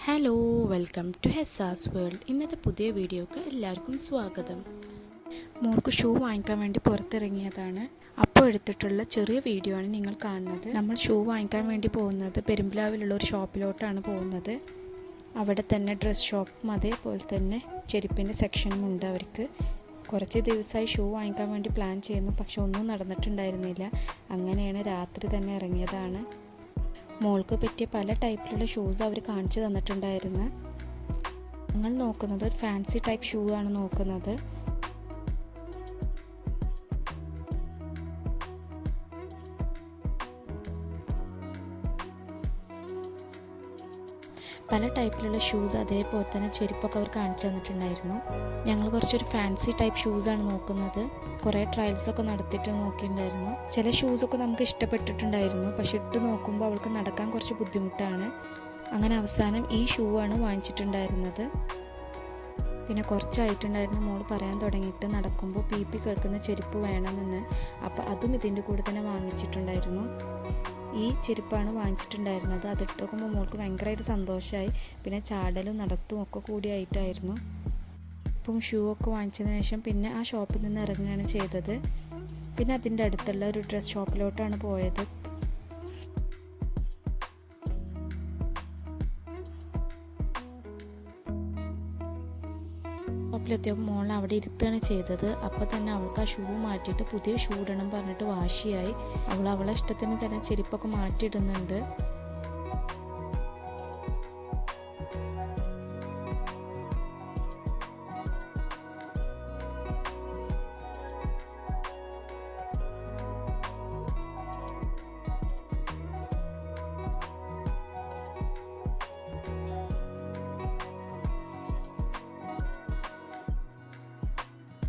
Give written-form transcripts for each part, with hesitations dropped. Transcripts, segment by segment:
Hello welcome to Hesa's world. ഇന്നത്തെ പുതിയ വീഡിയോക്ക് എല്ലാവർക്കും സ്വാഗതം. മോൾക്ക് ഷൂ വാങ്ങിക്കാൻ വേണ്ടി പുറത്തിറങ്ങിയതാണ്. അപ്പോൾ എടുത്തിട്ടുള്ള ചെറിയ വീഡിയോ ആണ് നിങ്ങൾ കാണുന്നത്. നമ്മൾ ഷൂ വാങ്ങിക്കാൻ വേണ്ടി പോകുന്നത് പെരുമ്പിലാവിലുള്ള ഒരു ഷോപ്പിലോട്ടാണ് പോകുന്നത്. അവിടെ തന്നെ ഡ്രസ് ഷോപ്പും അതേപോലെ തന്നെ ചെരുപ്പിൻ്റെ സെക്ഷനും ഉണ്ട് അവർക്ക്. കുറച്ച് ദിവസമായി ഷൂ വാങ്ങിക്കാൻ വേണ്ടി പ്ലാൻ ചെയ്യുന്നു, പക്ഷെ ഒന്നും നടന്നിട്ടുണ്ടായിരുന്നില്ല. അങ്ങനെയാണ് രാത്രി തന്നെ ഇറങ്ങിയതാണ്. മോൾക്ക് പറ്റിയ പല ടൈപ്പിലുള്ള ഷൂസ് അവർ കാണിച്ചു തന്നിട്ടുണ്ടായിരുന്നു. ഞങ്ങൾ നോക്കുന്നത് ഒരു ഫാൻസി ടൈപ്പ് ഷൂ ആണ് നോക്കുന്നത്. പല ടൈപ്പിലുള്ള ഷൂസ് അതേപോലെ തന്നെ ചെരുപ്പൊക്കെ അവർ കാണിച്ചു തന്നിട്ടുണ്ടായിരുന്നു. ഞങ്ങൾ കുറച്ചൊരു ഫാൻസി ടൈപ്പ് ഷൂസാണ് നോക്കുന്നത്. കുറേ ട്രയൽസൊക്കെ നടത്തിയിട്ട് നോക്കിയിട്ടുണ്ടായിരുന്നു. ചില ഷൂസൊക്കെ നമുക്ക് ഇഷ്ടപ്പെട്ടിട്ടുണ്ടായിരുന്നു, പക്ഷെ ഇട്ട് നോക്കുമ്പോൾ അവൾക്ക് നടക്കാൻ കുറച്ച് ബുദ്ധിമുട്ടാണ്. അങ്ങനെ അവസാനം ഈ ഷൂ ആണ് വാങ്ങിച്ചിട്ടുണ്ടായിരുന്നത്. പിന്നെ കുറച്ചായിട്ടുണ്ടായിരുന്നു മോൾ പറയാൻ തുടങ്ങിയിട്ട് നടക്കുമ്പോൾ പി കേൾക്കുന്ന ചെരുപ്പ് വേണമെന്ന്. അപ്പോൾ അതും ഇതിൻ്റെ കൂടെ തന്നെ വാങ്ങിച്ചിട്ടുണ്ടായിരുന്നു. ഈ ചെരുപ്പാണ് വാങ്ങിച്ചിട്ടുണ്ടായിരുന്നത്. അതിട്ട് നോക്കുമ്പോൾ മോൾക്ക് ഭയങ്കരമായിട്ട് സന്തോഷമായി. പിന്നെ ചാടലും നടത്തും ഒക്കെ കൂടിയായിട്ടായിരുന്നു. ഇപ്പം ഷൂ ഒക്കെ വാങ്ങിച്ചതിന് ശേഷം പിന്നെ ആ ഷോപ്പിൽ നിന്ന് ഇറങ്ങുകയാണ് ചെയ്തത്. പിന്നെ അതിൻ്റെ അടുത്തുള്ള ഒരു ഡ്രസ് ഷോപ്പിലോട്ടാണ് പോയത്. ഷോപ്പിലെത്തിയപ്പോൾ മോൾ അവിടെ ഇരുത്തുകയാണ് ചെയ്തത്. അപ്പോൾ തന്നെ അവൾക്ക് ആ ഷൂ മാറ്റിയിട്ട് പുതിയ ഷൂ ഇടണം പറഞ്ഞിട്ട് വാശിയായി. അവളെ ഇഷ്ടത്തിന് തന്നെ ചെരുപ്പൊക്കെ മാറ്റിയിടുന്നുണ്ട്.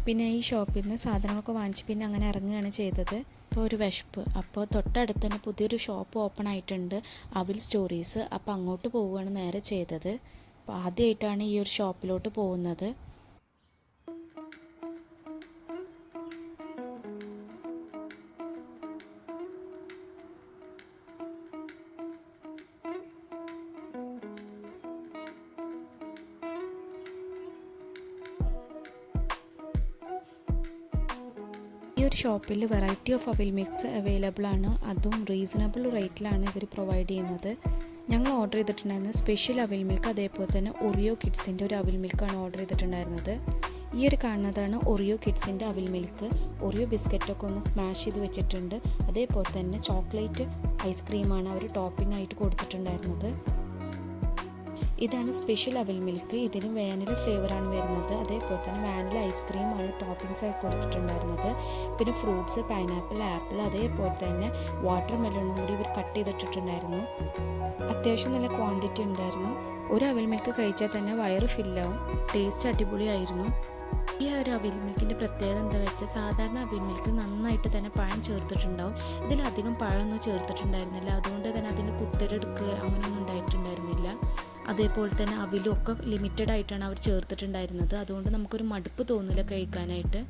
പിന്നെ ഈ ഷോപ്പിൽ നിന്ന് സാധനങ്ങളൊക്കെ വാങ്ങിച്ച് പിന്നെ അങ്ങനെ ഇറങ്ങുകയാണ് ചെയ്തത്. ഇപ്പോൾ ഒരു വിശപ്പ്. അപ്പോൾ തൊട്ടടുത്ത് തന്നെ പുതിയൊരു ഷോപ്പ് ഓപ്പൺ ആയിട്ടുണ്ട്, അവിൽ സ്റ്റോറീസ്. അപ്പോൾ അങ്ങോട്ട് പോവുകയാണ് നേരെ ചെയ്തത്. അപ്പോൾ ആദ്യമായിട്ടാണ് ഈ ഒരു ഷോപ്പിലോട്ട് പോകുന്നത്. ഈ ഒരു ഷോപ്പിൽ വെറൈറ്റി ഓഫ് അവിൽ മിൽക്സ് അവൈലബിൾ ആണ്. അതും റീസണബിൾ റേറ്റിലാണ് ഇവർ പ്രൊവൈഡ് ചെയ്യുന്നത്. ഞങ്ങൾ ഓർഡർ ചെയ്തിട്ടുണ്ടായിരുന്നത് സ്പെഷ്യൽ അവിൽ മിൽക്ക്, അതേപോലെ തന്നെ ഒറിയോ കിഡ്സിൻ്റെ ഒരു അവിൽ മിൽക്കാണ് ഓർഡർ ചെയ്തിട്ടുണ്ടായിരുന്നത്. ഈ ഒരു കാണുന്നതാണ് ഒറിയോ കിഡ്സിൻ്റെ അവിൽ മിൽക്ക്. ഒറിയോ ബിസ്ക്കറ്റൊക്കെ ഒന്ന് സ്മാഷ് ചെയ്ത് വെച്ചിട്ടുണ്ട്. അതേപോലെ തന്നെ ചോക്ലേറ്റ് ഐസ്ക്രീമാണ് അവർ ടോപ്പിംഗ് ആയിട്ട് കൊടുത്തിട്ടുണ്ടായിരുന്നത്. ഇതാണ് സ്പെഷ്യൽ അവിൽ മിൽക്ക്. ഇതിന് വാനില ഫ്ലേവറാണ് വരുന്നത്. അതേപോലെ തന്നെ വാനില ഐസ്ക്രീമാണ് ടോപ്പിംഗ്സ് ആയിട്ട് കൊടുത്തിട്ടുണ്ടായിരുന്നത്. പിന്നെ ഫ്രൂട്ട്സ്, പൈനാപ്പിൾ, ആപ്പിൾ, അതേപോലെ തന്നെ വാട്ടർ മെലണും കൂടി ഇവർ കട്ട് ചെയ്തിട്ടിട്ടുണ്ടായിരുന്നു. അത്യാവശ്യം നല്ല ക്വാണ്ടിറ്റി ഉണ്ടായിരുന്നു. ഒരു അവിൽ മിൽക്ക് കഴിച്ചാൽ തന്നെ വയറ് ഫില്ലാവും. ടേസ്റ്റ് അടിപൊളിയായിരുന്നു. ഈ ഒരു അവിൽ മിൽക്കിൻ്റെ പ്രത്യേകത എന്താ വെച്ചാൽ, സാധാരണ അവിൽ മിൽക്ക് നന്നായിട്ട് തന്നെ പഴം ചേർത്തിട്ടുണ്ടാവും. ഇതിലധികം പഴമൊന്നും ചേർത്തിട്ടുണ്ടായിരുന്നില്ല. അതുകൊണ്ട് തന്നെ അതിന് കുത്തരെടുക്കുക അങ്ങനെയൊന്നും ഉണ്ടായിട്ടുണ്ടായിരുന്നില്ല. അതേപോലെ തന്നെ അവിലും ഒക്കെ ലിമിറ്റഡ് ആയിട്ടാണ് അവർ ചേർത്തിട്ടുണ്ടായിരുന്നത്. അതുകൊണ്ട് നമുക്കൊരു മടുപ്പ് തോന്നില്ല കഴിക്കാനായിട്ട്.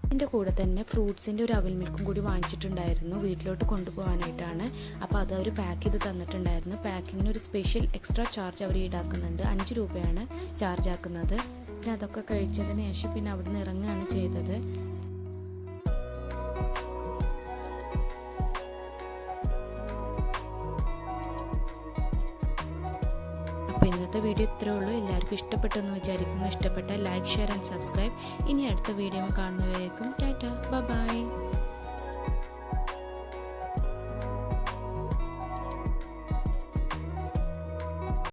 ഇതിൻ്റെ കൂടെ തന്നെ ഫ്രൂട്ട്സിൻ്റെ ഒരു അവിൽ മിൽക്കും കൂടി വാങ്ങിച്ചിട്ടുണ്ടായിരുന്നു, വീട്ടിലോട്ട് കൊണ്ടുപോകാനായിട്ടാണ്. അപ്പോൾ അത് അവർ പാക്ക് ചെയ്ത് തന്നിട്ടുണ്ടായിരുന്നു. പാക്കിങ്ങിന് ഒരു സ്പെഷ്യൽ എക്സ്ട്രാ ചാർജ് അവർ ഈടാക്കുന്നുണ്ട്. 5 രൂപയാണ് ചാർജ് ആക്കുന്നത്. പിന്നെ അതൊക്കെ കഴിച്ചതിന് ശേഷം പിന്നെ അവിടെ നിന്ന് ഇറങ്ങുകയാണ് ചെയ്തത്. അപ്പോൾ ഇന്നത്തെ വീഡിയോ ഇത്രയേ ഉള്ളൂ. എല്ലാവർക്കും ഇഷ്ടപ്പെട്ടെന്ന് വിചാരിക്കുന്നു. ഇഷ്ടപ്പെട്ടാൽ ലൈക്ക്, ഷെയർ ആൻഡ് സബ്സ്ക്രൈബ്. ഇനി അടുത്ത വീഡിയോ കാണുന്നവരേക്കും